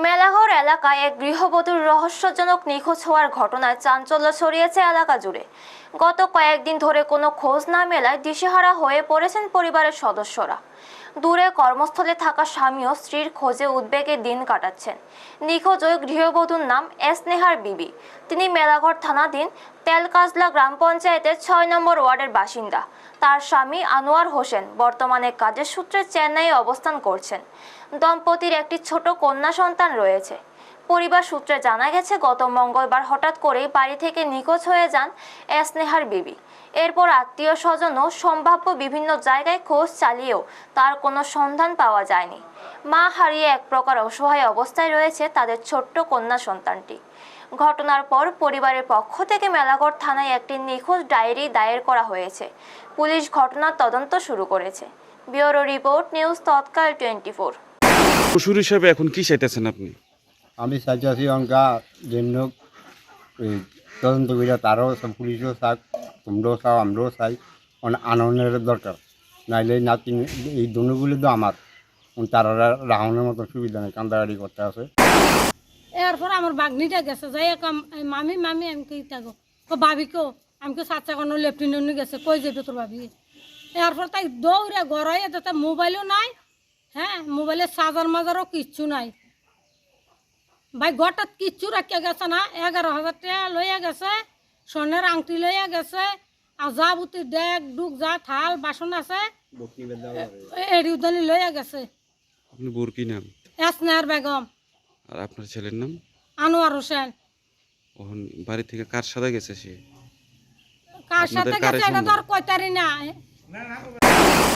মেলাঘর এলাকায় এক গৃহবধূর রহস্যজনক নিখোঁজ হওয়ার ঘটনায় চাঞ্চল্য ছড়িয়েছে এলাকা জুড়ে। গত কয়েকদিন ধরে কোনো খোঁজ না মেলায় দিশেহারা হয়ে পড়েছেন পরিবারের সদস্যরা। দূরে কর্মস্থলে থাকা স্বামী ও স্ত্রীর খোঁজে উদ্বেগে দিন কাটাচ্ছেন। নিখোঁজ ওই গৃহবধূর নাম এসনেহার বিবি। তিনি মেলাঘর থানাধীন তেলকাজলা গ্রাম পঞ্চায়েতের ৬ নম্বর ওয়ার্ডের বাসিন্দা। তার স্বামী আনোয়ার হোসেন বর্তমানে কাজের সূত্রে চেন্নাইয়ে অবস্থান করছেন। দম্পতির একটি ছোট কন্যা সন্তান রয়েছে। পরিবার সূত্রে জানা গেছে, গত মঙ্গলবার হঠাৎ করেই বাড়ি থেকে নিখোঁজ হয়ে যান এসনেহার বিবি। এরপর আত্মীয় স্বজন ও সম্ভাব্য বিভিন্ন জায়গায় খোঁজ চালিয়েও তার কোনো সন্ধান পাওয়া যায়নি। মা হারিয়ে এক প্রকার অসহায় অবস্থায় রয়েছে তাদের ছোট্ট কন্যা সন্তানটি। ঘটনার পর পরিবারের পক্ষ থেকে মেলাঘর থানায় একটি নিখোঁজ ডায়েরি দায়ের করা হয়েছে। পুলিশ ঘটনার তদন্ত শুরু করেছে। ব্যুরো রিপোর্ট, নিউজ তৎকাল 24। শ্বশুর হিসাবে এখন কি চাইতেছেন আপনি? আমি চাইছি অঙ্কা জন্য তদন্ত করে তারও সব পুলিশও চাক, তোমরাও চাও, আমরাও চাই। অনেক আনন্দের দরকার, নাইলে নাতি এই দনুগুলি তো আমার তারা রাহনের মতো সুবিধা নেই, কান্দাগাড়ি করতে আছে। এরপর আমার বাগনিটা গেছে যাই মামি মামি আমি কই থাকো ভাবি কেউ আমি সাতটা কোনো লেফটেন্যান্ট গেছে কই যাবে তোর ভাবি। এরপর তাই দৌড়ে গড়াই তাতে মোবাইলও নাই, হ্যাঁ মোবাইলের চার্জার মাজারও কিচ্ছু নাই। ভাই ঘরটা কিচ্ছু রাখিয়া গেছে না। 11,000 টাকা লইয়া গেছে, সোনার আংটি লইয়া গেছে, আর যা বুতি ডেক ডুক যা থাল বাসন আছে এডি উদানি লইয়া গেছে। আপনি বোর কি নাম? এসনেহার বেগম। আর আপনার ছেলের নাম? আনোয়ার হোসেন। ওখান বাড়ি থেকে কার সাথে গেছে সে? কার সাথে আপনাদের কারে গেছে এটা তো আর সন্দেহ? কইতারি না।